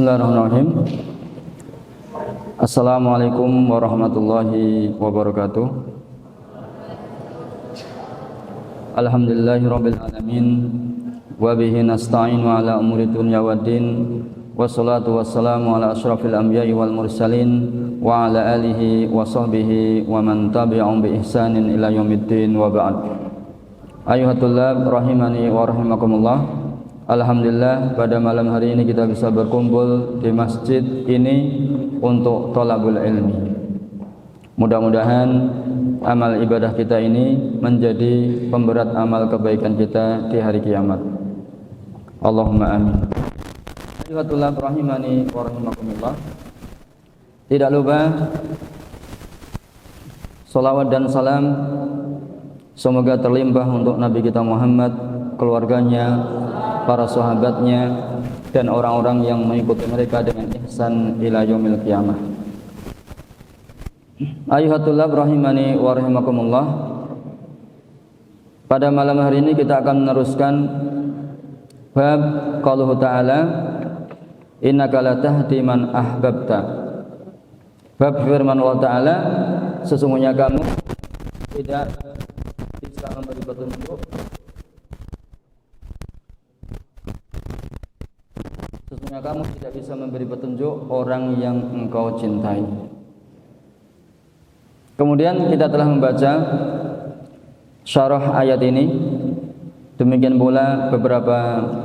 Bismillahirrahmanirrahim. Assalamualaikum warahmatullahi wabarakatuh. Alhamdulillahirabbil alamin wa bihi nasta'inu ala umuri dunya waddin. Wassalatu wassalamu ala asyrafil anbiya'i wal mursalin wa ala alihi wa sahbihi wa man tabi'ahum bi ihsanin ila yaumiddin wa ba'd. Ayyuhatullab rahimani wa rahimakumullah. Alhamdulillah pada malam hari ini kita bisa berkumpul di masjid ini untuk thalabul ilmi. Mudah-mudahan amal ibadah kita ini menjadi pemberat amal kebaikan kita di hari kiamat. Allahumma amin. Ayyuhatullab rahimani wa rahimakumullah. Tidak lupa salawat dan salam semoga terlimpah untuk Nabi kita Muhammad, keluarganya, para sahabatnya dan orang-orang yang mengikuti mereka dengan ihsan ila yaumil qiyamah. Ayyuhatullab rahimani wa rahimakumullah. Pada malam hari ini kita akan meneruskan bab qauluhu ta'ala innaka la tahdi man ahbabta. Bab firman Allah Ta'ala, sesungguhnya kamu tidak bisa memberi petunjuk kamu tidak bisa memberi petunjuk orang yang engkau cintai. Kemudian kita telah membaca syarah ayat ini. Demikian pula beberapa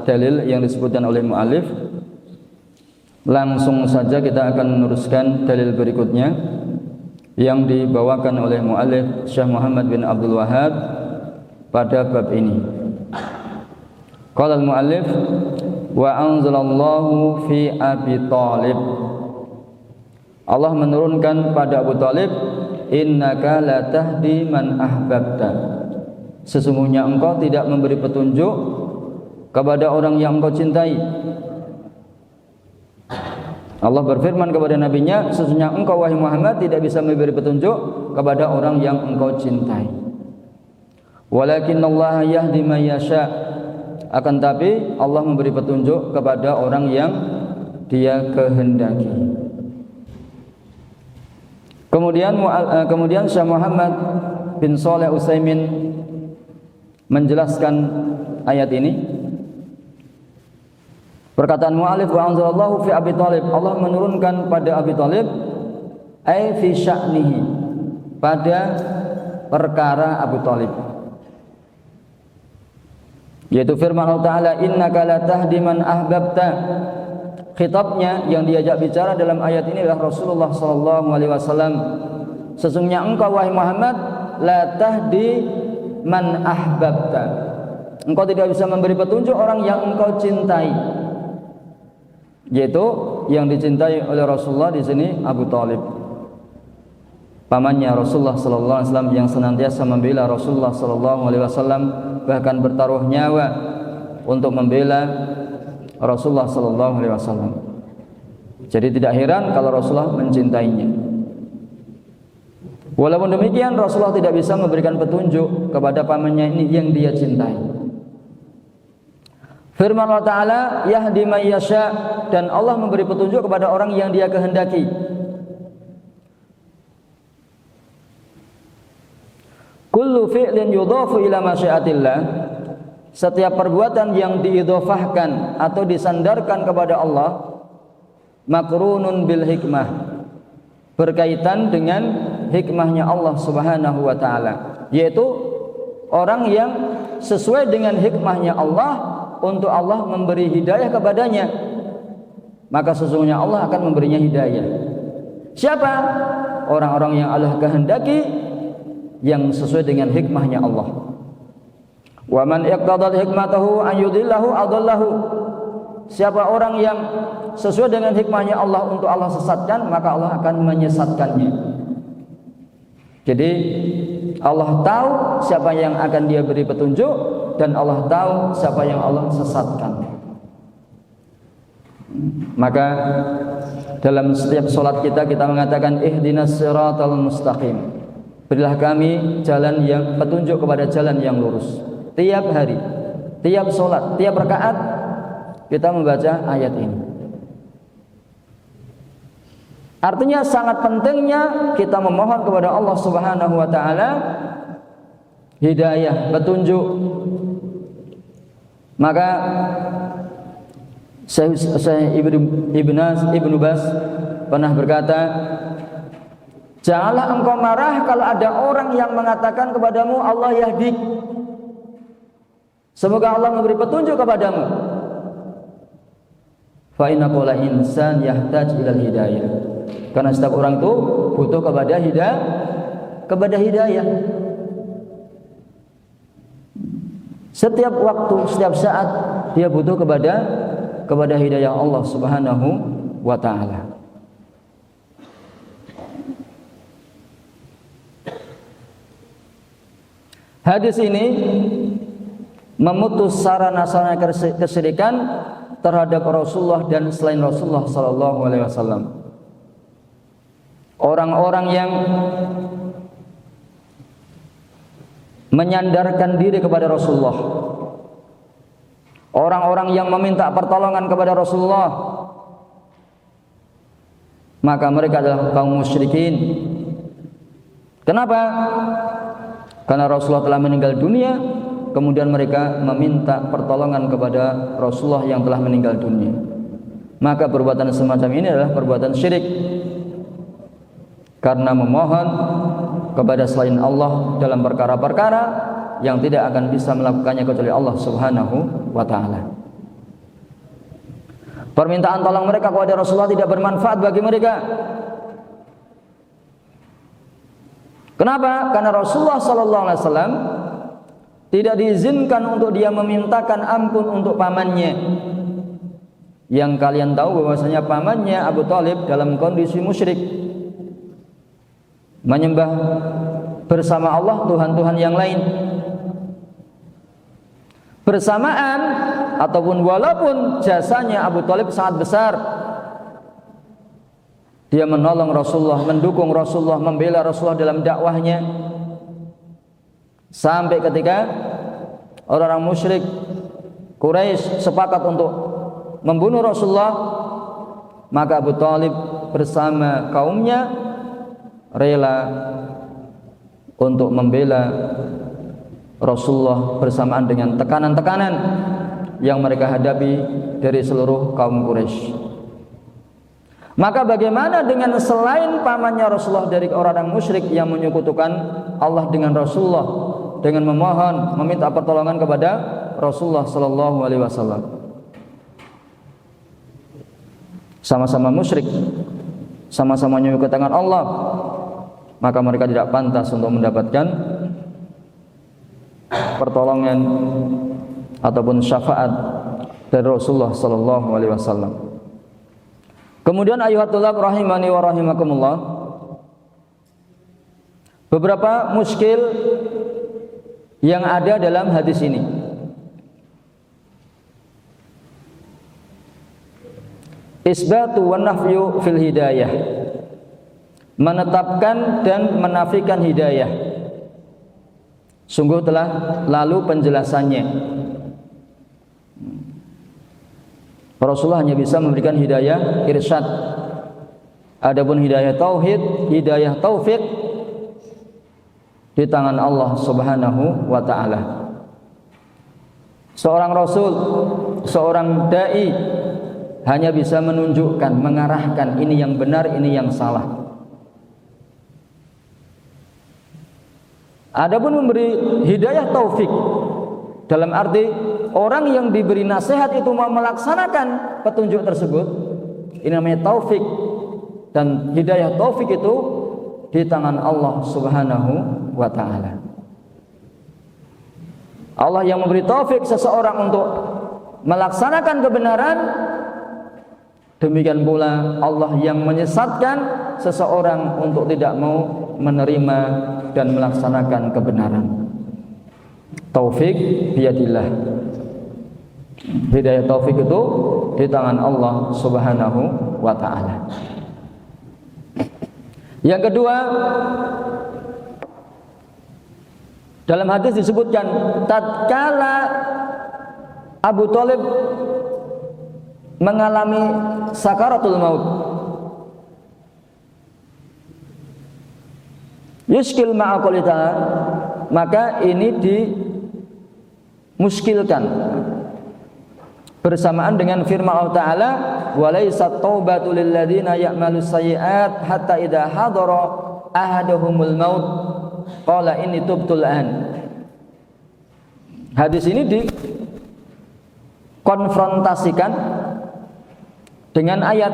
dalil yang disebutkan oleh mu'alif. Langsung saja kita akan meneruskan dalil berikutnya yang dibawakan oleh mu'alif Syekh Muhammad bin Abdul Wahhab pada bab ini. Qala al-mu'allif wa anzalallahu fi Abi Thalib. Allah menurunkan pada Abu Thalib, innaka la tahdi man ahbabta. Sesungguhnya engkau tidak memberi petunjuk kepada orang yang engkau cintai. Allah berfirman kepada nabinya, sesungguhnya engkau wahai Muhammad tidak bisa memberi petunjuk kepada orang yang engkau cintai. Walakinnallaha yahdi man yasha. Akan tapi Allah memberi petunjuk kepada orang yang Dia kehendaki. Kemudian Syekh Muhammad bin Shalih Utsaimin menjelaskan ayat ini. Perkataan mu'alif wa anzalallahu fi Abi Thalib, Allah menurunkan pada Abi Thalib ai fi sya'nihi, pada perkara Abu Thalib, yaitu firman Allah Ta'ala innaka la tahdi man ahbabta. Khitabnya yang diajak bicara dalam ayat ini adalah Rasulullah sallallahu alaihi wasallam. Sesungguhnya engkau wahai Muhammad la tahdi man ahbabta. Engkau tidak bisa memberi petunjuk orang yang engkau cintai. Yaitu yang dicintai oleh Rasulullah di sini Abu Thalib, pamannya Rasulullah sallallahu alaihi wasallam yang senantiasa membela Rasulullah sallallahu alaihi wasallam, bahkan bertaruh nyawa untuk membela Rasulullah sallallahu alaihi wasallam. Jadi tidak heran kalau Rasulullah mencintainya. Walaupun demikian Rasulullah tidak bisa memberikan petunjuk kepada pamannya ini yang dia cintai. Firman Allah Ta'ala yahdi man yasha, dan Allah memberi petunjuk kepada orang yang dia kehendaki. Kullu fi'lin yudhafu ila masyiatillah, setiap perbuatan yang diidhofahkan atau disandarkan kepada Allah, makrunun bil hikmah, berkaitan dengan hikmahnya Allah Subhanahu wa taala, yaitu orang yang sesuai dengan hikmahnya Allah untuk Allah memberi hidayah kepadanya, maka sesungguhnya Allah akan memberinya hidayah. Siapa? Orang-orang yang Allah kehendaki, yang sesuai dengan hikmahnya Allah. Wa man iqtadal hikmatahu an yudillahu adallahu. Siapa orang yang sesuai dengan hikmahnya Allah untuk Allah sesatkan, maka Allah akan menyesatkannya. Jadi Allah tahu siapa yang akan Dia beri petunjuk, dan Allah tahu siapa yang Allah sesatkan. Maka dalam setiap solat kita mengatakan ihdinas siratal mustaqim, berilah kami jalan yang petunjuk kepada jalan yang lurus. Tiap hari, tiap solat, tiap rakaat kita membaca ayat ini. Artinya sangat pentingnya kita memohon kepada Allah Subhanahu wa taala hidayah, petunjuk. Maka Syekh Ibnu Baz pernah berkata, janganlah engkau marah kalau ada orang yang mengatakan kepadamu Allah yahdik, semoga Allah memberi petunjuk kepadamu. Fa inna kulla insan yahtaj ilal hidayah, karena setiap orang itu butuh kepada hidayah. Setiap waktu, setiap saat dia butuh kepada hidayah Allah Subhanahu wa taala. Hadis ini memutus sarana-sarana kesyirikan terhadap Rasulullah dan selain Rasulullah sallallahu alaihi wasallam. Orang-orang yang menyandarkan diri kepada Rasulullah, orang-orang yang meminta pertolongan kepada Rasulullah, maka mereka adalah kaum musyrikin. Kenapa? Karena Rasulullah telah meninggal dunia, kemudian mereka meminta pertolongan kepada Rasulullah yang telah meninggal dunia. Maka perbuatan semacam ini adalah perbuatan syirik, karena memohon kepada selain Allah dalam perkara-perkara yang tidak akan bisa melakukannya kecuali Allah Subhanahu wa taala. Permintaan tolong mereka kepada Rasulullah tidak bermanfaat bagi mereka. Kenapa? Karena Rasulullah sallallahu alaihi wasallam tidak diizinkan untuk dia memintakan ampun untuk pamannya. Yang kalian tahu bahwasanya pamannya Abu Thalib dalam kondisi musyrik, menyembah bersama Allah Tuhan-Tuhan yang lain. Bersamaan ataupun walaupun jasanya Abu Thalib sangat besar, dia menolong Rasulullah, mendukung Rasulullah, membela Rasulullah dalam dakwahnya, sampai ketika orang-orang musyrik Quraisy sepakat untuk membunuh Rasulullah, maka Abu Thalib bersama kaumnya rela untuk membela Rasulullah bersamaan dengan tekanan-tekanan yang mereka hadapi dari seluruh kaum Quraisy. Maka bagaimana dengan selain pamannya Rasulullah dari orang-orang musyrik yang menyekutukan Allah dengan Rasulullah dengan memohon, meminta pertolongan kepada Rasulullah sallallahu alaihi wasallam? Sama-sama musyrik, sama-sama menyekutukan Allah, maka mereka tidak pantas untuk mendapatkan pertolongan ataupun syafaat dari Rasulullah sallallahu alaihi wasallam. Kemudian ayuhatullah rahimani wa rahimakumullah, beberapa muskil yang ada dalam hadis ini. Isbatu wa nafyu fil hidayah, menetapkan dan menafikan hidayah. Sungguh telah lalu penjelasannya. Rasulullah hanya bisa memberikan hidayah irsyad. Adapun hidayah tauhid, hidayah taufik di tangan Allah Subhanahu wa taala. Seorang rasul, seorang dai hanya bisa menunjukkan, mengarahkan ini yang benar, ini yang salah. Adapun memberi hidayah taufik dalam arti orang yang diberi nasihat itu mau melaksanakan petunjuk tersebut, ini namanya taufik. Dan hidayah taufik itu di tangan Allah Subhanahu wa taala. Allah yang memberi taufik seseorang untuk melaksanakan kebenaran, demikian pula Allah yang menyesatkan seseorang untuk tidak mau menerima dan melaksanakan kebenaran. Taufik biyadillah. Hidayah taufik itu di tangan Allah Subhanahu wa taala. Yang kedua, dalam hadis disebutkan tatkala Abu Thalib mengalami sakaratul maut, Yuskil ma'aqul ta'ala, maka ini dimuskilkan bersamaan dengan firman Allah Ta'ala, walaysat taubatu lil ladzina ya'malus sayyi'at hatta idza hadara ahaduhumul maut qala inni tubtul an. Hadis ini dikonfrontasikan dengan ayat,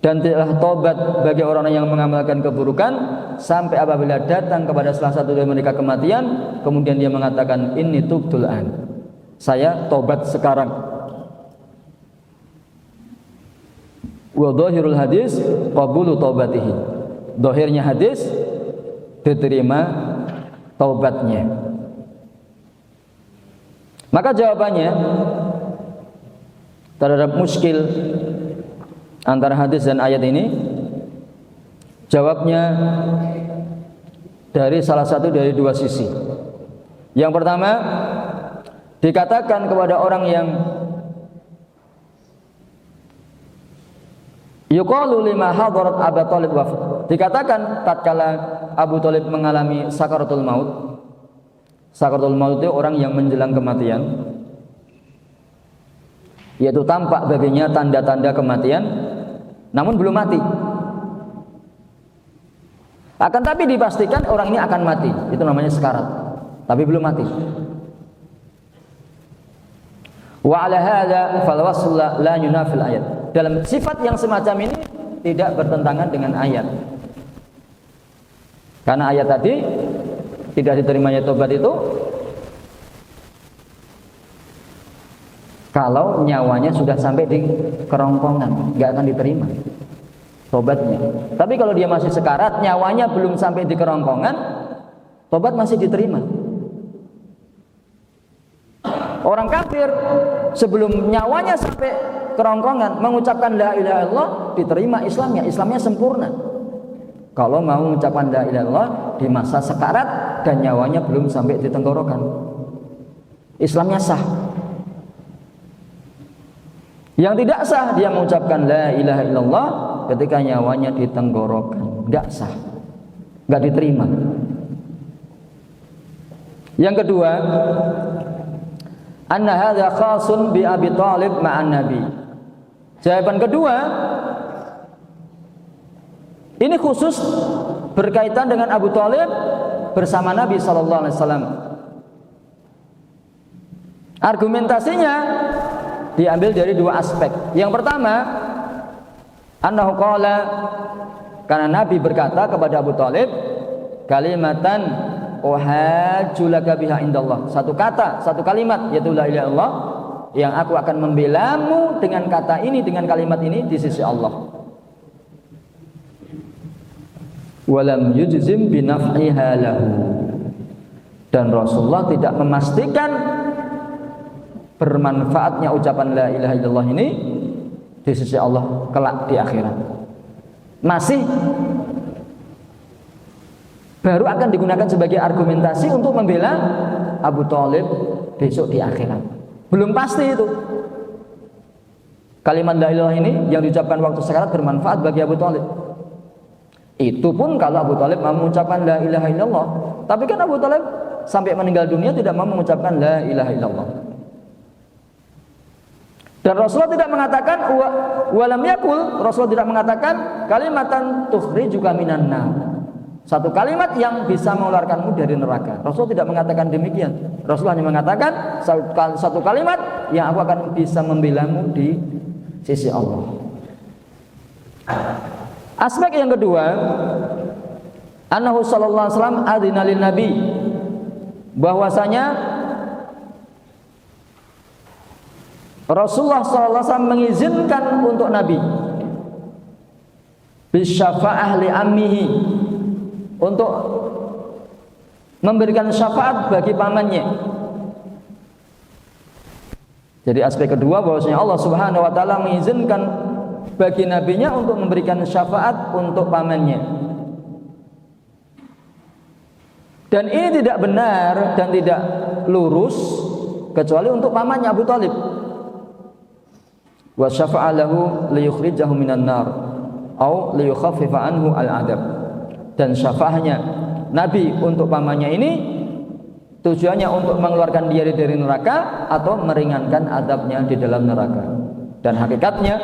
dan tidaklah taubat bagi orang yang mengamalkan keburukan sampai apabila datang kepada salah satu dari mereka kematian, kemudian dia mengatakan inni tubtul an, saya taubat sekarang. Wa dhahirul hadis qabulu taubatihi, dhahirnya hadis diterima taubatnya. Maka jawabannya terhadap muskil antara hadis dan ayat ini, jawabnya dari salah satu dari dua sisi. Yang pertama, dikatakan kepada orang yang yuqalu lima hadarat Abu Thalib wafat, dikatakan tatkala Abu Thalib mengalami sakaratul maut. Sakaratul maut itu orang yang menjelang kematian, yaitu tampak baginya tanda-tanda kematian namun belum mati. Akan tapi dipastikan orang ini akan mati, itu namanya sekarat, tapi belum mati. Wa ala hadza fal wasl la yunafil ayat. Dalam sifat yang semacam ini tidak bertentangan dengan ayat. Karena ayat tadi tidak diterimanya tobat itu kalau nyawanya sudah sampai di kerongkongan, nggak akan diterima tobatnya. Tapi kalau dia masih sekarat, nyawanya belum sampai di kerongkongan, tobat masih diterima. Orang kafir sebelum nyawanya sampai kerongkongan mengucapkan la ilaha illallah, diterima Islamnya, Islamnya sempurna. Kalau mau mengucapkan la ilaha illallah di masa sekarat dan nyawanya belum sampai di tenggorokan, Islamnya sah. Yang tidak sah dia mengucapkan la ilaha illallah ketika nyawanya di tenggorokan, enggak sah, enggak diterima. Yang kedua, anna hadza khasun bi Abi Thalib ma'an Nabi. Jawaban kedua, ini khusus berkaitan dengan Abu Thalib bersama Nabi sallallahu alaihi wasallam. Argumentasinya diambil dari dua aspek. Yang pertama, annahu qala, karena Nabi berkata kepada Abu Thalib, kalimatan uhajju laka biha indallah, satu kata, satu kalimat, yaitu la ilaha illallah, yang aku akan membelamu dengan kata ini, dengan kalimat ini di sisi Allah. Walam yujzim binaf'iha lahu, dan Rasulullah tidak memastikan bermanfaatnya ucapan la ilaha illallah ini di sisi Allah kelak di akhirat. Masih baru akan digunakan sebagai argumentasi untuk membela Abu Thalib besok di akhirat. Belum pasti itu. Kalimat la ilaha ini yang diucapkan waktu sekarat bermanfaat bagi Abu Thalib. Itu pun kalau Abu Thalib mau mengucapkan la ilaha illallah. Tapi kan Abu Thalib sampai meninggal dunia tidak mau mengucapkan la ilaha illallah. Dan Rasulullah tidak mengatakan walam yakul, Rasulullah tidak mengatakan kalimatan tukhrijuka minan nar, satu kalimat yang bisa mengeluarkanmu dari neraka. Rasulullah tidak mengatakan demikian. Rasulullah hanya mengatakan satu kalimat yang aku akan bisa membelamu di sisi Allah. Aspek yang kedua, annahu sallallahu alaihi wasallam adzina lin nabi, bahwasanya Rasulullah SAW mengizinkan untuk Nabi bisyafa'ah li ammihi, untuk memberikan syafaat bagi pamannya. Jadi aspek kedua, bahwasanya Allah Subhanahu wa taala mengizinkan bagi nabinya untuk memberikan syafaat untuk pamannya. Dan ini tidak benar dan tidak lurus kecuali untuk pamannya Abu Thalib. Wa syafa'a lahu liyukhrijahu minan nar au liyukhaffifa anhu al-'adab. dan syafaahnya Nabi untuk pamannya ini tujuannya untuk mengeluarkan dia dari neraka atau meringankan azabnya di dalam neraka. Dan hakikatnya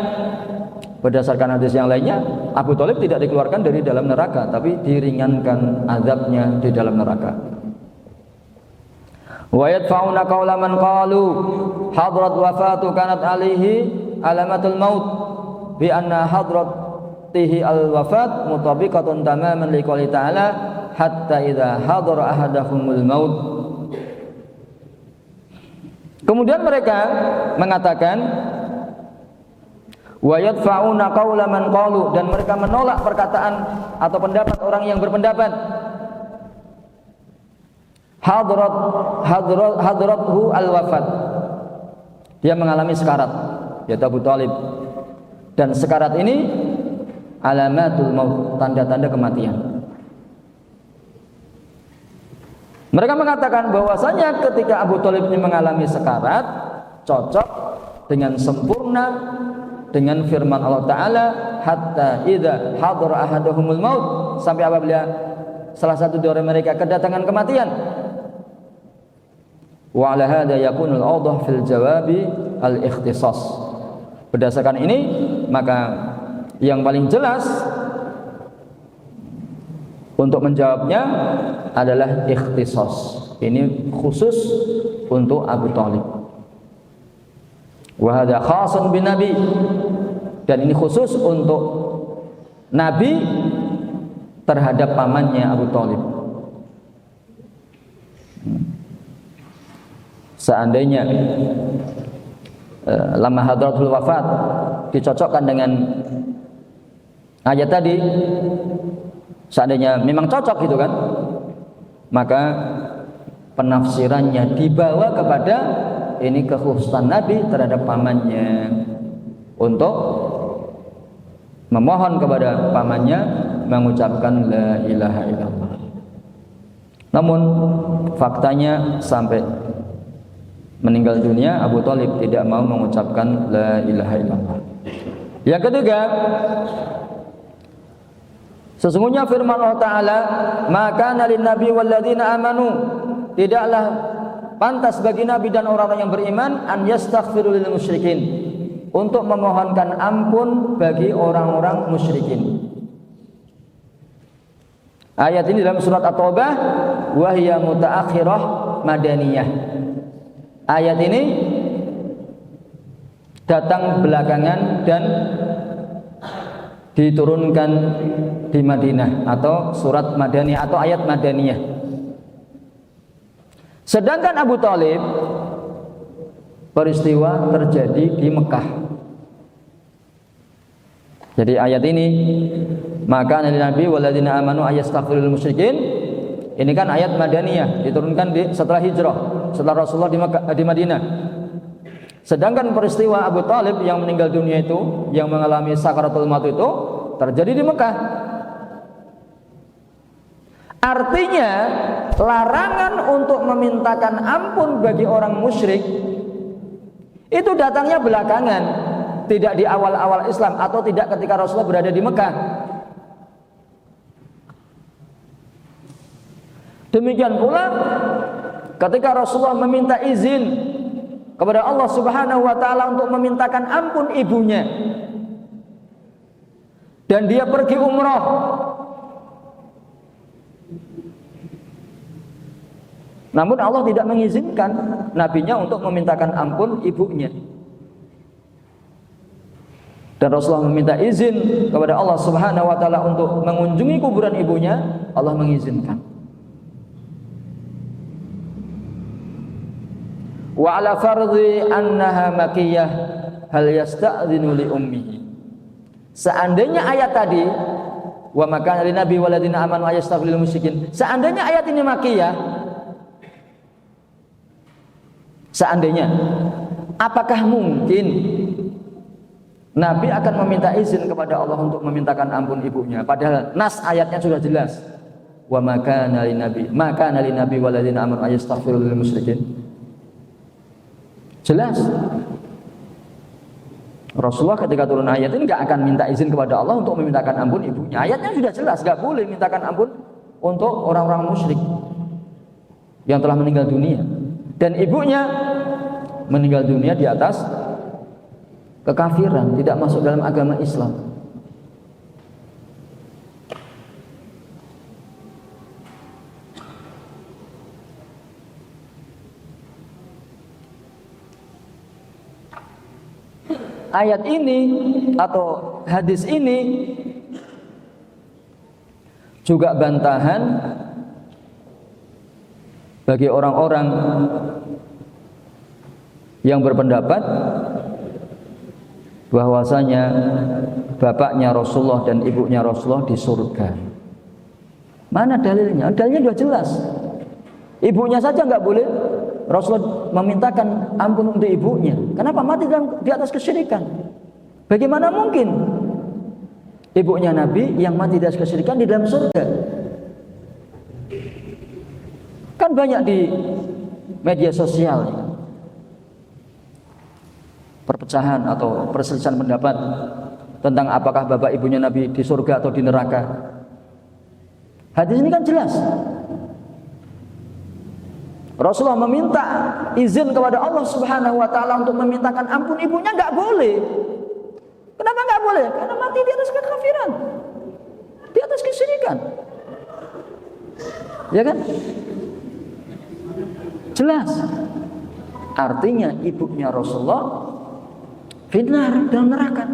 berdasarkan hadis yang lainnya, Abu Thalib tidak dikeluarkan dari dalam neraka, tapi diringankan azabnya di dalam neraka. Wa yadfa'una qawla man qalu hadrat wafatu kanat alaihi alamatul maut bi anna hadratihi al wafat mutabiqatun tamaman liqouli ta'ala hatta idza hadara ahadahumul maut. Kemudian mereka mengatakan wa yadfa'una qawla man qalu, dan mereka menolak perkataan atau pendapat orang yang berpendapat hadrathu al-wafat, dia mengalami sekarat, yaitu Abu Thalib, dan sekarat ini alamatul maut, tanda-tanda kematian. Mereka mengatakan bahwasanya ketika Abu Thalib ini mengalami sekarat cocok dengan sempurna dengan firman Allah Ta'ala hatta idza hadara ahaduhumul maut, sampai apabila salah satu dari mereka kedatangan kematian. Wa ala hadza yakunu al-awdah fil jawabi al-ikhtisas. Berdasarkan ini maka yang paling jelas untuk menjawabnya adalah ikhtisas. Ini khusus untuk Abu Thalib. Wa hadza khasun bin Nabi, dan ini khusus untuk Nabi terhadap pamannya Abu Thalib. Seandainya lama hadratul wafat dicocokkan dengan ayat tadi, seandainya memang cocok gitu kan, maka penafsirannya dibawa kepada ini kekhususan Nabi terhadap pamannya, untuk memohon kepada pamannya mengucapkan la ilaha illallah. Namun faktanya sampai meninggal dunia Abu Thalib tidak mau mengucapkan la ilaha illallah. Yang ketiga, sesungguhnya firman Allah Ta'ala, maka nalin nabi walladzina amanu, tidaklah pantas bagi Nabi dan orang-orang yang beriman an yastaghfiru lil musyrikin, untuk memohonkan ampun bagi orang-orang musyrikin. Ayat ini dalam surat At-Taubah, wa hiya mutaakhirah madaniyah. Ayat ini datang belakangan dan diturunkan di Madinah, atau surat Madaniyah atau ayat Madaniyah. Sedangkan Abu Thalib peristiwa terjadi di Mekah. Jadi ayat ini maka Nabi walladzina amanu ayastaghfirul musyrikin, ini kan ayat Madaniyah, diturunkan setelah hijrah, setelah Rasulullah di Madinah. Sedangkan peristiwa Abu Thalib yang meninggal dunia itu, yang mengalami sakaratul maut itu terjadi di Mekah. Artinya larangan untuk memintakan ampun bagi orang musyrik itu datangnya belakangan, tidak di awal-awal Islam, atau tidak ketika Rasulullah berada di Mekah. Demikian pula ketika Rasulullah meminta izin kepada Allah Subhanahu wa Ta'ala untuk memintakan ampun ibunya, dan dia pergi umrah, namun Allah tidak mengizinkan nabinya untuk memintakan ampun ibunya, dan Rasulullah meminta izin kepada Allah Subhanahu wa Ta'ala untuk mengunjungi kuburan ibunya, Allah mengizinkan. Wa ala fardhi annaha makiyah hal yasta'dzinu li ummihi. Seandainya ayat tadi wa maka lin nabi waladina amanu ayastaghfirul musyrikin, seandainya ayat ini makiyah, seandainya, apakah mungkin Nabi akan meminta izin kepada Allah untuk memintakan ampun ibunya, padahal nas ayatnya sudah jelas, wa maka lin nabi waladina amanu ayastaghfirul musyrikin. Jelas. Rasulullah ketika turun ayat ini nggak akan minta izin kepada Allah untuk memintakan ampun ibunya. Ayatnya sudah jelas, nggak boleh mintakan ampun untuk orang-orang musyrik yang telah meninggal dunia. Dan ibunya meninggal dunia di atas kekafiran, tidak masuk dalam agama Islam. Ayat ini atau hadis ini juga bantahan bagi orang-orang yang berpendapat bahwasanya bapaknya Rasulullah dan ibunya Rasulullah di surga. Mana dalilnya? Dalilnya sudah jelas. Ibunya saja nggak boleh Rasulullah memintakan ampun untuk ibunya. Kenapa? Mati di atas kesyirikan. Bagaimana mungkin ibunya Nabi yang mati di atas kesyirikan di dalam surga? Kan banyak di media sosial perpecahan atau perselisihan pendapat tentang apakah bapak ibunya Nabi di surga atau di neraka. Hadis ini kan jelas. Rasulullah meminta izin kepada Allah Subhanahu wa taala untuk memintakan ampun ibunya, enggak boleh. Kenapa enggak boleh? Karena mati di atas kekafiran. Di atas kesyirikan. Ya kan? Jelas. Artinya ibunya Rasulullah finnar dalam neraka.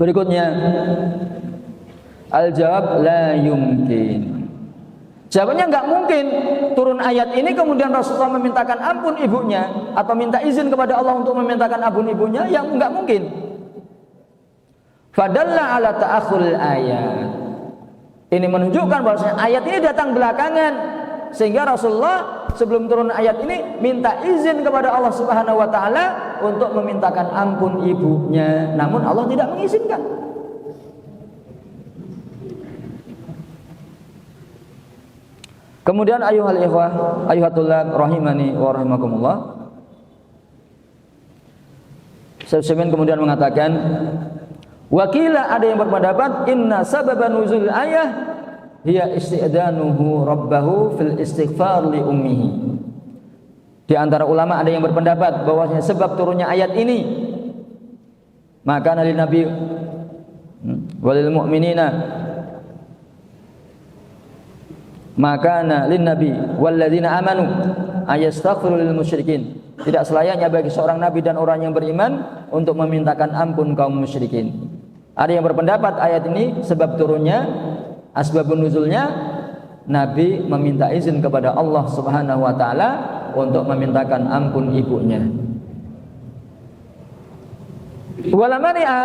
Berikutnya al-jawab la yumkin. Jawabannya nggak mungkin turun ayat ini kemudian Rasulullah memintakan ampun ibunya atau minta izin kepada Allah untuk memintakan ampun ibunya, yang nggak mungkin. Fadalla ala ta'akhul ayat. Ini menunjukkan bahwasanya ayat ini datang belakangan, sehingga Rasulullah sebelum turun ayat ini minta izin kepada Allah Subhanahu wa taala untuk memintakan ampun ibunya, namun Allah tidak mengizinkan. Kemudian ayuhal ikhwah, ayuhatullah rahimani wa rahimakumullah. Syekh Utsaimin kemudian mengatakan, wakila ada yang berpendapat inna sababan nuzul ayah hiya isti'danuhu rabbahu fil istighfar li ummihi. Di antara ulama ada yang berpendapat bahwasanya sebab turunnya ayat ini, maka nabi nabi walil mu'minina maka lin nabi walladzina amanu ayastaghfiru lil musyrikin. Tidak selayaknya bagi seorang nabi dan orang yang beriman untuk memintakan ampun kaum musyrikin. Ada yang berpendapat ayat ini sebab turunnya, asbabun nuzulnya, nabi meminta izin kepada Allah Subhanahu wa taala untuk memintakan ampun ibunya. Wala mani'a,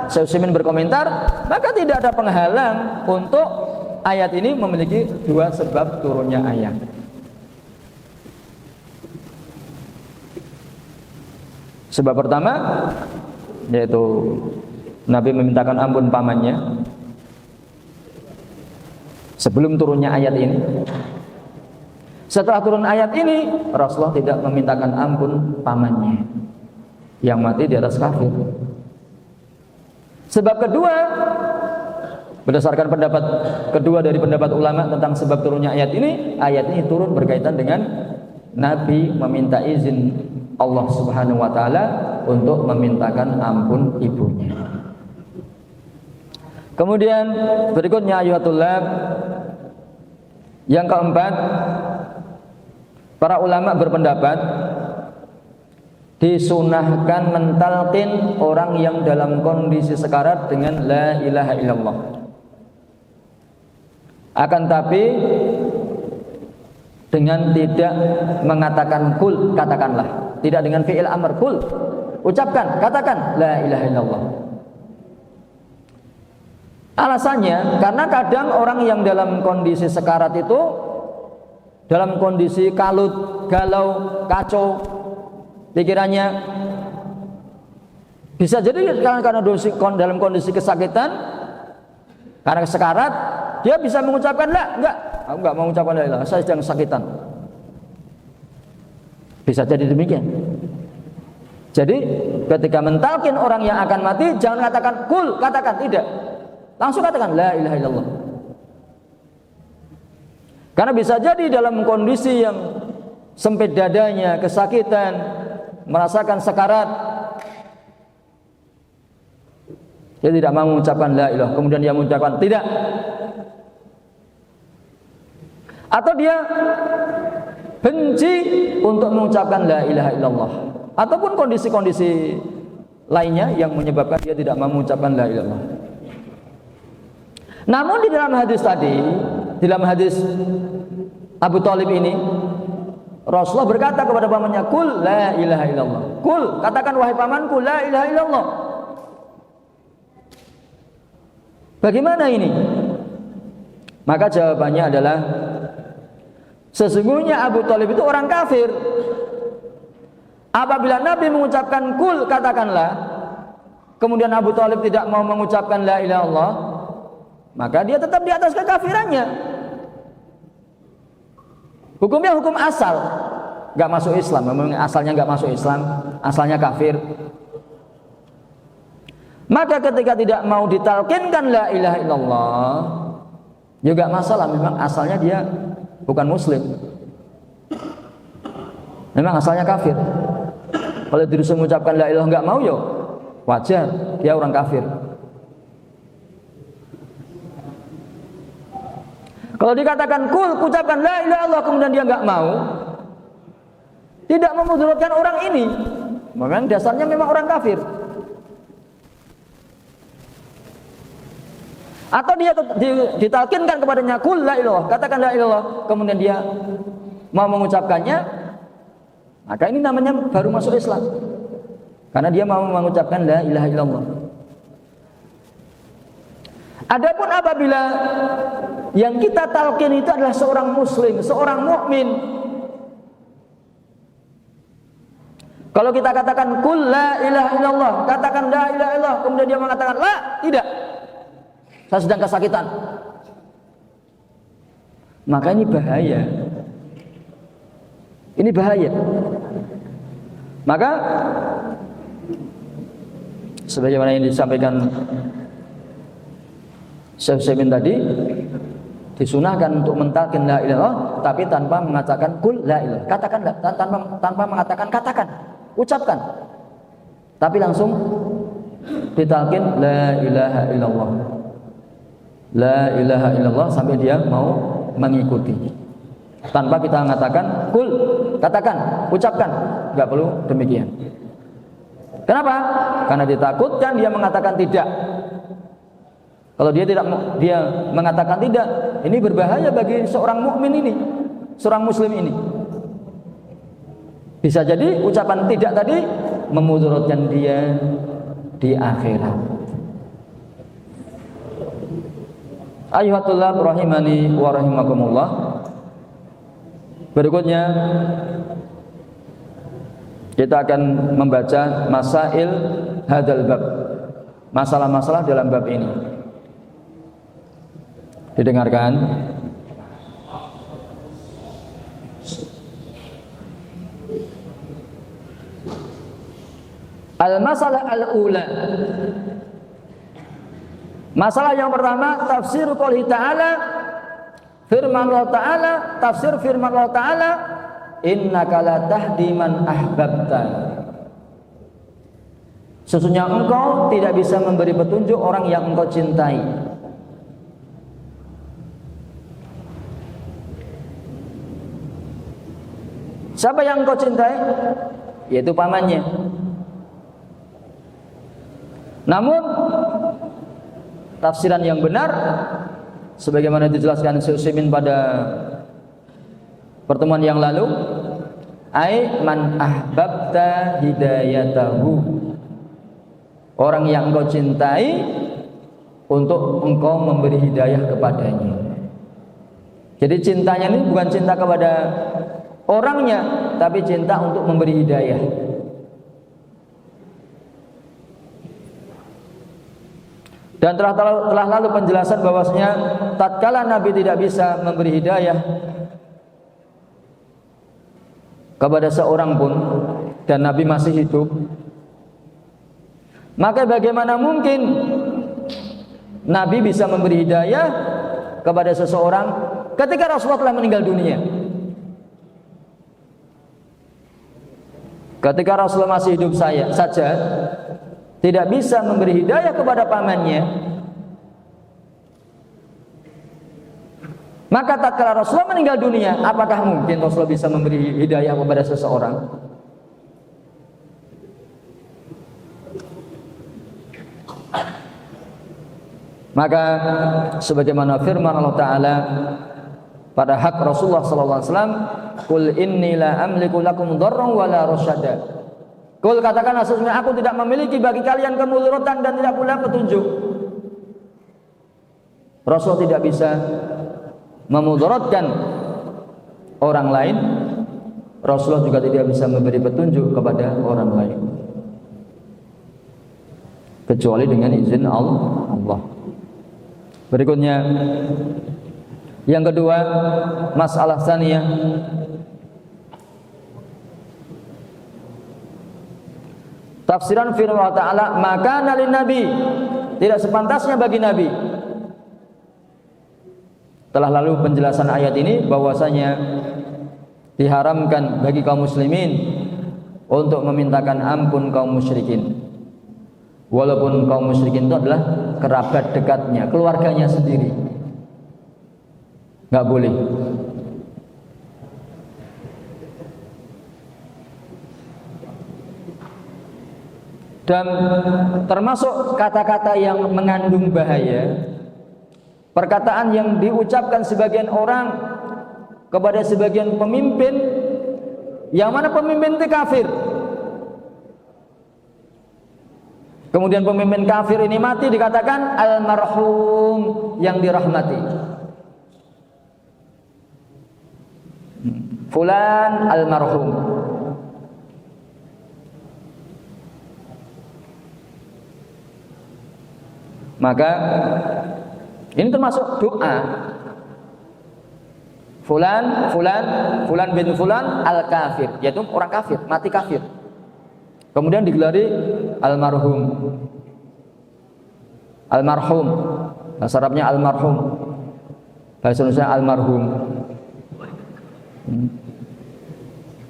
Syekh Utsaimin berkomentar, maka tidak ada penghalang untuk ayat ini memiliki dua sebab turunnya ayat. Sebab pertama yaitu Nabi memintakan ampun pamannya sebelum turunnya ayat ini. Setelah turun ayat ini, Rasulullah tidak memintakan ampun pamannya yang mati di atas kafir. Sebab kedua, berdasarkan pendapat kedua dari pendapat ulama tentang sebab turunnya ayat ini turun berkaitan dengan Nabi meminta izin Allah Subhanahu wa taala untuk memintakan ampun ibunya. Kemudian berikutnya ayatullah yang keempat, para ulama berpendapat disunahkan mentalqin orang yang dalam kondisi sekarat dengan la ilaha illallah. Akan tapi dengan tidak mengatakan kul, katakanlah, tidak dengan fi'il amr kul, ucapkan, katakan la ilaha illallah. Alasannya karena kadang orang yang dalam kondisi sekarat itu dalam kondisi kalut, galau, kacau pikirannya, bisa jadi karena dalam kondisi kesakitan, karena sekarat, dia bisa mengucapkan la, enggak, aku enggak mau mengucapkan la ilaha, saya sedang kesakitan. Bisa jadi demikian. Jadi ketika mentalkin orang yang akan mati, jangan katakan kul, katakan tidak. Langsung katakan la ilaha illallah. Karena bisa jadi dalam kondisi yang sempit dadanya, kesakitan, merasakan sekarat, dia tidak mau mengucapkan la ilaha, kemudian dia mengucapkan tidak. Atau dia benci untuk mengucapkan la ilaha illallah, ataupun kondisi-kondisi lainnya yang menyebabkan dia tidak mau mengucapkan la ilaha illallah. Namun di dalam hadis tadi, di dalam hadis Abu Thalib ini, Rasulullah berkata kepada pamannya, kul la ilaha illallah. Kul, katakan wahai pamanku la ilaha illallah. Bagaimana ini? Maka jawabannya adalah, sesungguhnya Abu Thalib itu orang kafir. Apabila Nabi mengucapkan kul, katakanlah, kemudian Abu Thalib tidak mau mengucapkan la ilaha illallah, maka dia tetap di atas kekafirannya. Hukumnya hukum asal, nggak masuk Islam. Memang asalnya nggak masuk Islam, asalnya kafir. Maka ketika tidak mau ditalkinkan la ilaha illallah, juga masalah. Memang asalnya dia bukan muslim, memang asalnya kafir. Kalau disuruh mengucapkan la ilaha nggak mau, yo wajar, dia orang kafir. Kalau dikatakan kul, ucapkan la ilaha illallah, kemudian dia nggak mau, tidak memudaratkan orang ini, memang dasarnya memang orang kafir. Atau dia ditalkinkan kepadanya kul la ilaha, katakan la ilaha, kemudian dia mau mengucapkannya, maka ini namanya baru masuk Islam, karena dia mau mengucapkan la ilaha illallah. Adapun apabila yang kita talqin itu adalah seorang muslim, seorang mukmin, kalau kita katakan kul la ilaha illallah, katakan la ilaha illallah, kemudian dia mengatakan la, tidak, saya sedang kesakitan, maka ini bahaya. Ini bahaya. Maka sebagaimana yang disampaikan Syekh Utsaimin tadi, disunahkan untuk mentalkin la ilaha illallah, tapi tanpa mengatakan kul la ilaha, katakan tanpa mengatakan katakan, ucapkan, tapi langsung ditalkin la ilaha illallah, la ilaha illallah, sampai dia mau mengikuti, tanpa kita mengatakan kul, katakan, ucapkan, nggak perlu demikian. Kenapa? Karena ditakutkan dia mengatakan tidak. Kalau dia mengatakan tidak, ini berbahaya bagi seorang mukmin ini, seorang muslim ini. Bisa jadi ucapan tidak tadi memudaratkan dia di akhirat. Ayyuhatullah rahimani wa rahimakumullah. Berikutnya kita akan membaca masail hadzal bab, masalah-masalah dalam bab ini. Didengarkan. Al-masalah al-ula. Masalah yang pertama, tafsir qouli ta'ala, firman Allah Ta'ala, tafsir firman Allah Ta'ala, innaka la tahdi man ahbabta. Sesungguhnya engkau tidak bisa memberi petunjuk orang yang engkau cintai. Siapa yang engkau cintai? Yaitu pamannya. Namun tafsiran yang benar, sebagaimana dijelaskan Syekh Utsaimin pada pertemuan yang lalu, ai man ahbabta hidayatahu, orang yang engkau cintai untuk engkau memberi hidayah kepadanya. Jadi cintanya ini bukan cinta kepada orangnya, tapi cinta untuk memberi hidayah. Dan telah lalu penjelasan bahwasanya tatkala Nabi tidak bisa memberi hidayah kepada seorang pun dan Nabi masih hidup, maka bagaimana mungkin Nabi bisa memberi hidayah kepada seseorang ketika Rasulullah telah meninggal dunia? Ketika Rasulullah masih hidup saja tidak bisa memberi hidayah kepada pamannya, maka tatkala Rasulullah meninggal dunia, apakah mungkin Rasulullah bisa memberi hidayah kepada seseorang? Maka sebagaimana firman Allah Ta'ala pada hak Rasulullah SAW, "Qul inni la amliku lakum dharran wa la rasyada." Qul, katakanlah, sesungguhnya aku tidak memiliki bagi kalian kemudaratan dan tidak pula petunjuk. Rasul tidak bisa memudaratkan orang lain, Rasulullah juga tidak bisa memberi petunjuk kepada orang lain kecuali dengan izin Allah. Berikutnya, yang kedua, masalah tsaniyah, tafsiran firman Allah Ta'ala, maka nalin Nabi, tidak sepantasnya bagi Nabi. Telah lalu penjelasan ayat ini bahwasanya diharamkan bagi kaum muslimin untuk memintakan ampun kaum musyrikin, walaupun kaum musyrikin itu adalah kerabat dekatnya, keluarganya sendiri, nggak boleh. Dan termasuk kata-kata yang mengandung bahaya, perkataan yang diucapkan sebagian orang kepada sebagian pemimpin, yang mana pemimpin itu kafir. Kemudian pemimpin kafir ini mati, dikatakan almarhum, yang dirahmati. Fulan almarhum. Maka ini termasuk doa. Fulan bin fulan al-kafir, yaitu orang kafir, mati kafir. Kemudian digelari almarhum. Almarhum, bahasa Arabnya almarhum, bahasa Indonesia almarhum.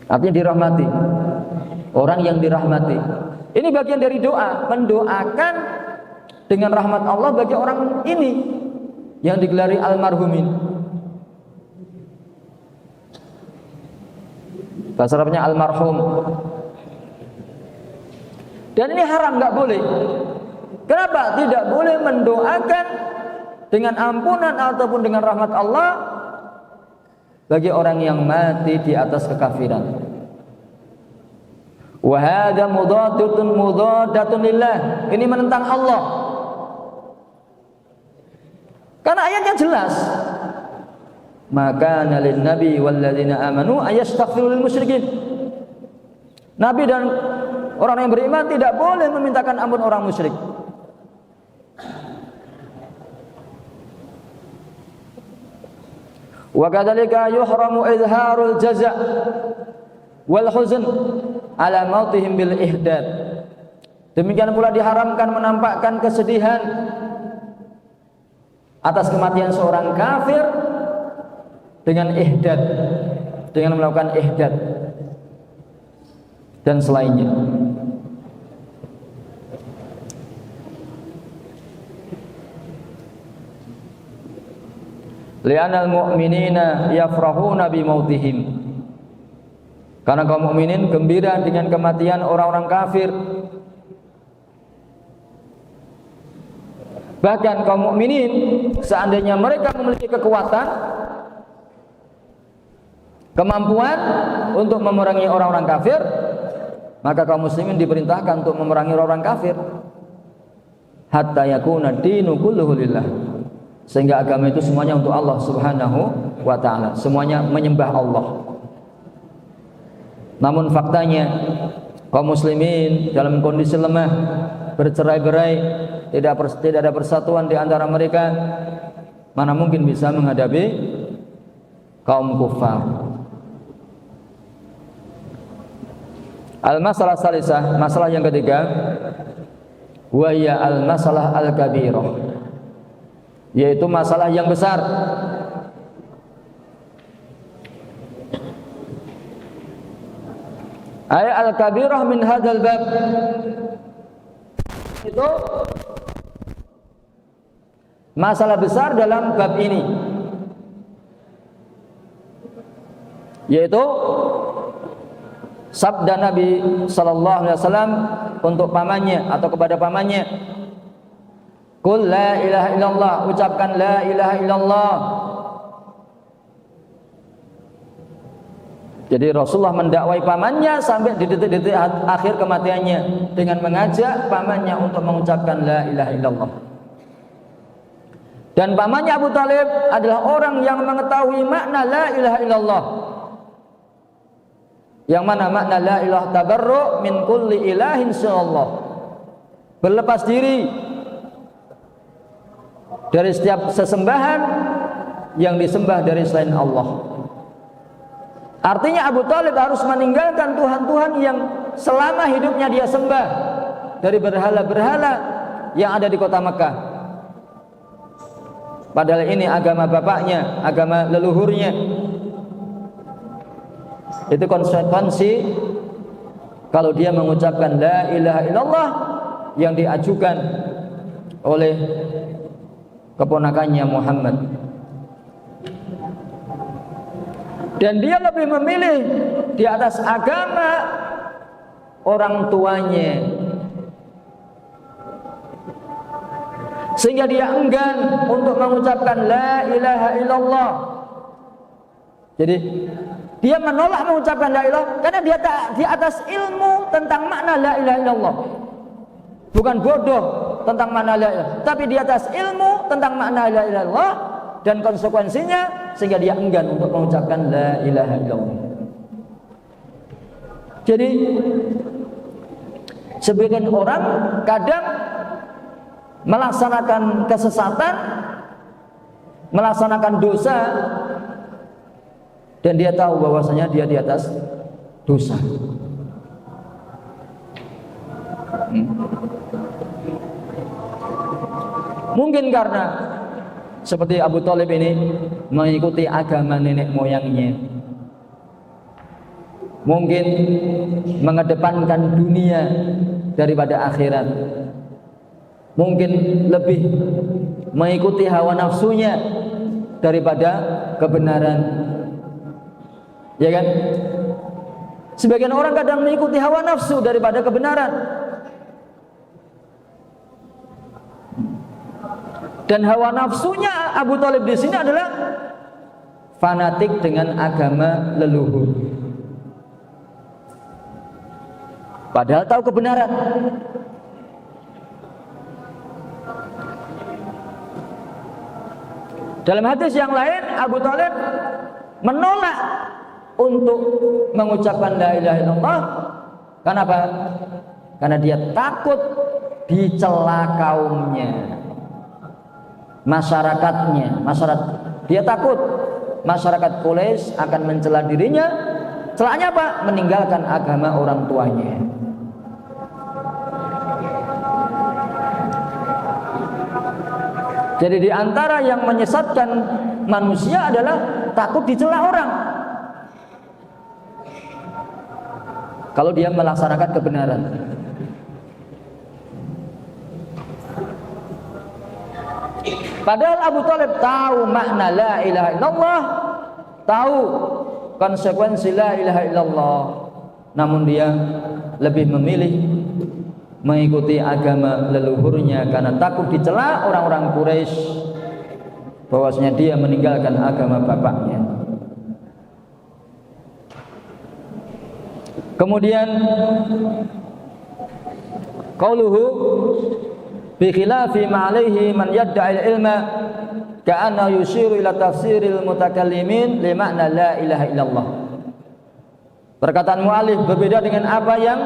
Artinya dirahmati, orang yang dirahmati. Ini bagian dari doa, mendoakan dengan rahmat Allah bagi orang ini yang digelari almarhumin. Bahasa Arabnya almarhum. Dan ini haram, nggak boleh. Kenapa? Tidak boleh mendoakan dengan ampunan ataupun dengan rahmat Allah bagi orang yang mati di atas kekafiran. Wa hadza mudadatun lillah. Ini menentang Allah. Karena ayatnya jelas. Maka nalin nabi walladzina amanu ayastaghfiru lil musyrikin. Nabi dan orang yang beriman tidak boleh memintakan ampun orang musyrik. Wa kadzalika yuhramu izharul jaza' wal huzn ala mautihim bil ihdad. Demikian pula diharamkan menampakkan kesedihan atas kematian seorang kafir dengan ihdad, dengan melakukan ihdad dan selainnya. Li'anal mu'minina yafrahuna bi mautihim. Karena kaum mukminin gembira dengan kematian orang-orang kafir. Bahkan kaum mukminin seandainya mereka memiliki kekuatan, kemampuan untuk memerangi orang-orang kafir, maka kaum muslimin diperintahkan untuk memerangi orang kafir hatta yakuna dinu kulluhu lillah, sehingga agama itu semuanya untuk Allah Subhanahu wa ta'ala, semuanya menyembah Allah. Namun faktanya kaum muslimin dalam kondisi lemah, bercerai-berai, tidak ada persatuan di antara mereka, mana mungkin bisa menghadapi kaum kufar. Al-masalah salisah, masalah yang ketiga, wa hiya al-masalah al-kabirah, yaitu masalah yang besar. Ay al-kabirah min hadzal bab, itu masalah besar dalam bab ini, yaitu sabda Nabi sallallahu alaihi wasallam untuk pamannya atau kepada pamannya, qul la ilaha illallah, ucapkan la ilaha illallah. Jadi Rasulullah mendakwai pamannya sampai di detik-detik akhir kematiannya dengan mengajak pamannya untuk mengucapkan la ilaha illallah. Dan pamannya Abu Thalib adalah orang yang mengetahui makna la ilaha illallah. Yang mana makna la ilaha tabarru min kulli ilahin siwallah, berlepas diri dari setiap sesembahan yang disembah dari selain Allah. Artinya Abu Thalib harus meninggalkan Tuhan-Tuhan yang selama hidupnya dia sembah dari berhala-berhala yang ada di kota Mekah. Padahal ini agama bapaknya, agama leluhurnya. Itu konsekuensi kalau dia mengucapkan la ilaha illallah yang diajukan oleh keponakannya Muhammad. Dan dia lebih memilih di atas agama orang tuanya, sehingga dia enggan untuk mengucapkan la ilaha illallah. Jadi dia menolak mengucapkan la ilaha karena dia tak di atas ilmu tentang makna la ilaha illallah. Bukan bodoh tentang makna la ilaha, tapi di atas ilmu tentang makna la ilaha illallah dan konsekuensinya, sehingga dia enggan untuk mengucapkan la ilaha illallah. Jadi sebagian orang kadang melaksanakan kesesatan, melaksanakan dosa, dan dia tahu bahwasanya dia di atas dosa. Mungkin karena seperti Abu Thalib ini mengikuti agama nenek moyangnya, mungkin mengedepankan dunia daripada akhirat, mungkin lebih mengikuti hawa nafsunya daripada kebenaran, ya kan? Sebagian orang kadang mengikuti hawa nafsu daripada kebenaran. Dan hawa nafsunya Abu Thalib di sini adalah fanatik dengan agama leluhur. Padahal tahu kebenaran. Dalam hadis yang lain, Abu Thalib menolak untuk mengucapkan la ilaha illallah. Kenapa? Karena dia takut dicela kaumnya, masyarakatnya, dia takut masyarakat Quraisy akan mencela dirinya. Celanya apa? Meninggalkan agama orang tuanya. Jadi di antara yang menyesatkan manusia adalah takut dicela orang kalau dia melaksanakan kebenaran. Padahal Abu Thalib tahu makna la ilaha illallah, tahu konsekuensi la ilaha illallah, namun dia lebih memilih mengikuti agama leluhurnya karena takut dicela orang-orang Quraisy bahwasanya dia meninggalkan agama bapaknya. Kemudian qauluhu bi khilafi ma alaihi man yadda'i ilma ka'anna yushiru ila tafsiril mutakallimin li makna la ilaha illallah. Perkataan mu'alif berbeda dengan apa yang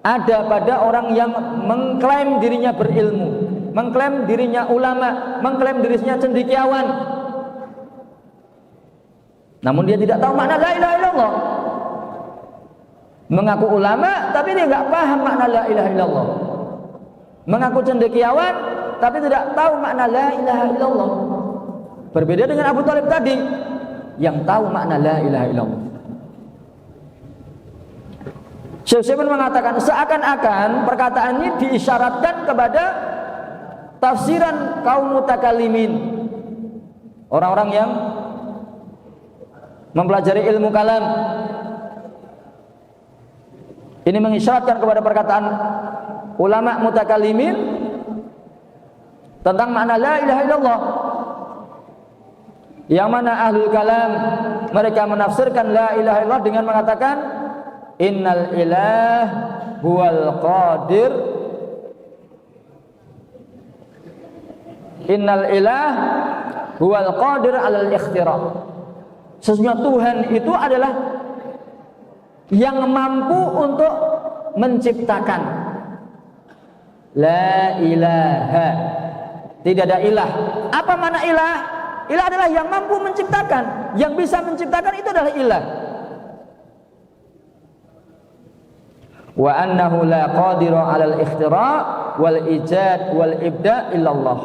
ada pada orang yang mengklaim dirinya berilmu, mengklaim dirinya ulama, mengklaim dirinya cendekiawan, namun dia tidak tahu makna la ilaha illallah. Mengaku ulama tapi dia nggak paham makna la ilaha illallah. Mengaku cendekiawan tapi tidak tahu makna la ilaha illallah. Berbeda dengan Abu Thalib tadi yang tahu makna la ilaha illallah. Syekh Utsaimin mengatakan seakan-akan perkataan ini diisyaratkan kepada tafsiran kaum mutakallimin, orang-orang yang mempelajari ilmu kalam. Ini mengisyaratkan kepada perkataan ulama mutakallimin tentang makna la ilaha illallah, yang mana ahlul kalam mereka menafsirkan la ilaha illallah dengan mengatakan innal ilah huwal qadir, innal ilah huwal qadir alal ikhtira. Sesungguhnya Tuhan itu adalah yang mampu untuk menciptakan. La ilaha, tidak ada ilah. Apa makna ilah? Ilah adalah yang mampu menciptakan. Yang bisa menciptakan itu adalah ilah. Wa annahu la qadira 'alal ikhtira' wal ijad wal ibda' illallah.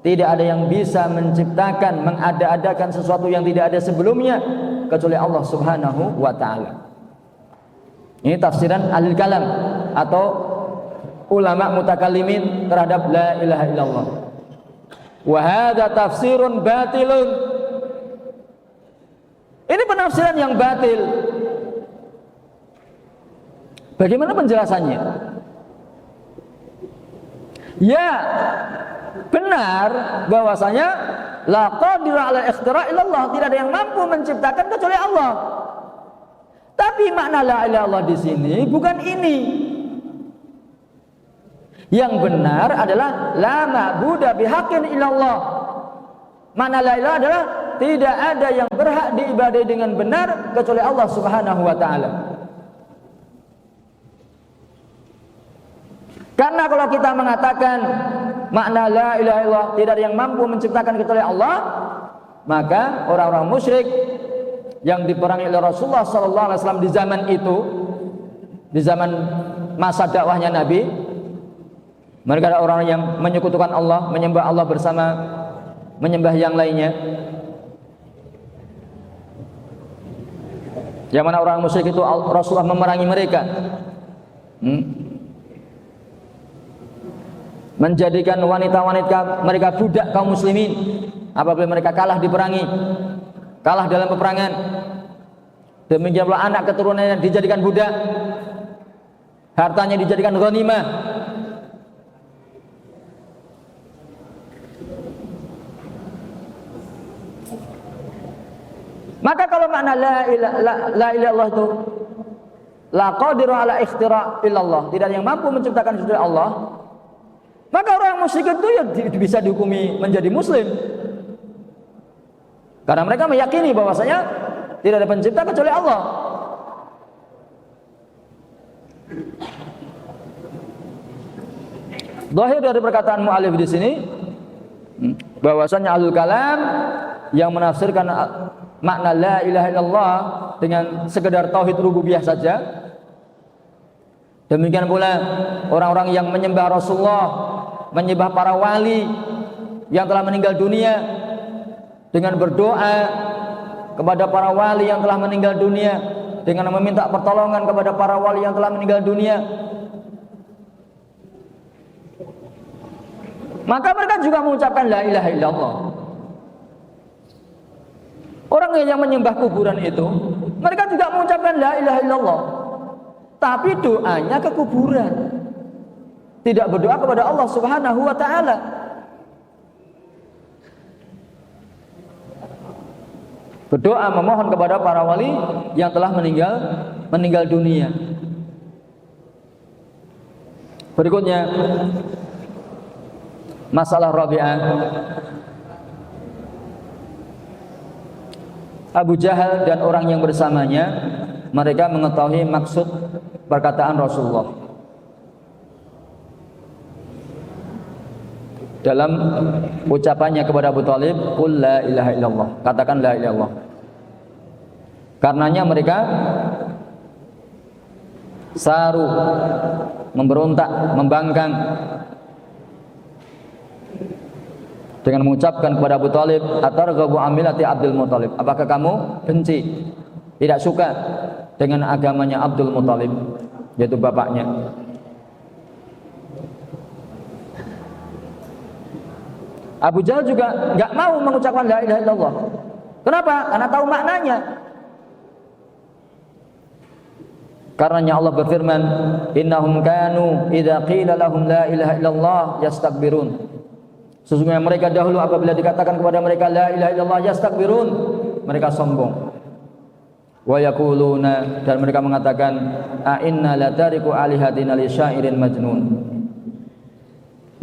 Tidak ada yang bisa menciptakan, mengada-adakan sesuatu yang tidak ada sebelumnya kecuali Allah Subhanahu wa taala. Ini tafsiran ahli kalam atau ulama mutakallimin terhadap la ilaha illallah. Wa hadza tafsirun batilun. Ini penafsiran yang batil. Bagaimana penjelasannya? Ya, benar bahwasanya la qadira 'ala ikhtira' illallah, tidak ada yang mampu menciptakan kecuali Allah. Tapi makna la ilaha illallah di sini bukan ini. Yang benar adalah la ma'budu bihaqqin illallah. Makna la ilaha adalah tidak ada yang berhak diibadahi dengan benar kecuali Allah Subhanahu wa taala. Karena kalau kita mengatakan makna la ilaha illallah tidak ada yang mampu menciptakan kecuali Allah, maka orang-orang musyrik yang diperangi oleh Rasulullah sallallahu alaihi wasallam di zaman itu, di zaman masa dakwahnya Nabi, mereka adalah orang yang menyekutukan Allah, menyembah Allah bersama menyembah yang lainnya. Yang mana orang musyrik itu Rasulullah memerangi mereka, menjadikan wanita-wanita mereka budak kaum muslimin apabila mereka kalah diperangi, kalah dalam peperangan. Demikian pula anak keturunannya dijadikan budak, hartanya dijadikan ghanimah. Maka kalau makna la ilaha illallah itu la qadiru ala ikhtira' illallah, tidak ada yang mampu menciptakan kecuali Allah, maka orang musyrik itu ya bisa dihukumi menjadi muslim. Karena mereka meyakini bahwasanya tidak ada pencipta kecuali Allah. Zahir dari perkataan mu'allif di sini bahwasanya ahlul kalam yang menafsirkan makna la ilaha illallah dengan sekedar tauhid rububiyah saja. Demikian pula orang-orang yang menyembah Rasulullah, menyembah para wali yang telah meninggal dunia dengan berdoa kepada para wali yang telah meninggal dunia, dengan meminta pertolongan kepada para wali yang telah meninggal dunia, maka mereka juga mengucapkan la ilaha illallah. Orang yang menyembah kuburan itu, mereka juga mengucapkan la ilaha illallah, tapi doanya ke kuburan, tidak berdoa kepada Allah Subhanahu wa taala. Berdoa memohon kepada para wali yang telah meninggal dunia. Berikutnya masalah Rabi'ah. Abu Jahal dan orang yang bersamanya, mereka mengetahui maksud perkataan Rasulullah dalam ucapannya kepada Abu Thalib, qul la ilaha illallah, katakan la ilaha illallah. Karenanya mereka saru, memberontak, membangkang dengan mengucapkan kepada Abu Thalib, atarghabu amilati Abdul Muthalib, apakah kamu benci, tidak suka dengan agamanya Abdul Muthalib, yaitu bapaknya. Abu Jahal juga enggak mau mengucapkan la ilaha illallah. Kenapa? Karena tahu maknanya. Karenanya Allah berfirman, innahum kanu idza qila lahum la ilaha illallah yastakbirun. Sesungguhnya mereka dahulu apabila dikatakan kepada mereka la ilaha illallah yastakbirun, mereka sombong. Wa yaquluna, dan mereka mengatakan, a inna la tariku alihatina li syairin majnun.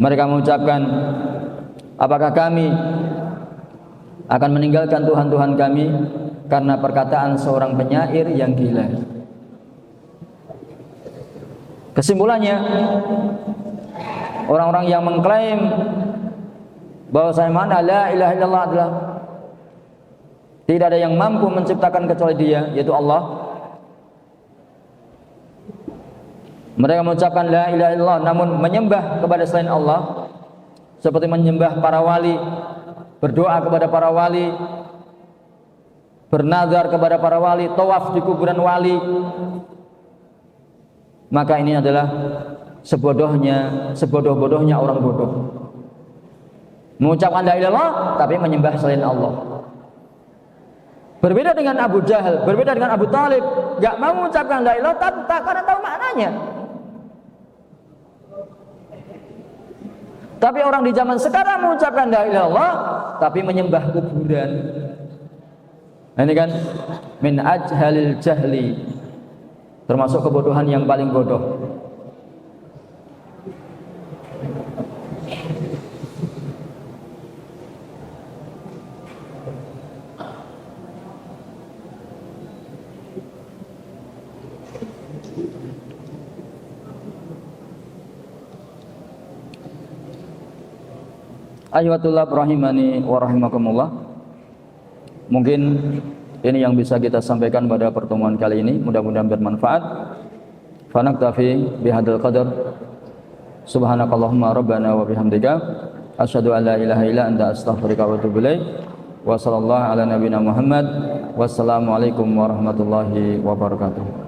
Mereka mengucapkan, apakah kami akan meninggalkan Tuhan-Tuhan kami karena perkataan seorang penyair yang gila. Kesimpulannya, orang-orang yang mengklaim bahwa mana la ilaha illallah adalah tidak ada yang mampu menciptakan kecuali Dia, yaitu Allah. Mereka mengucapkan la ilaha illallah namun menyembah kepada selain Allah, seperti menyembah para wali, berdoa kepada para wali, bernazar kepada para wali, tawaf di kuburan wali. Maka ini adalah sebodoh-bodohnya orang bodoh. Mengucapkan la ilaha illallah tapi menyembah selain Allah. Berbeda dengan Abu Jahal, berbeda dengan Abu Thalib, enggak mau mengucapkan la ilaha illallah karena tahu maknanya. Tapi orang di zaman sekarang mengucapkan la ilaha illallah tapi menyembah kuburan. Ini kan min ajhalil jahli, termasuk kebodohan yang paling bodoh. Ayyuhatullah rahimani wa rahimakumullah. Mungkin ini yang bisa kita sampaikan pada pertemuan kali ini, mudah-mudahan bermanfaat. Fa naktafi bihadzal qadar. Subhanakallahumma rabbana wa bihamdika asyhadu an la ilaha illa anta astaghfiruka wa atubu ilaik. Wa sallallahu ala nabiyyina Muhammad. Wassalamu alaikum warahmatullahi wabarakatuh.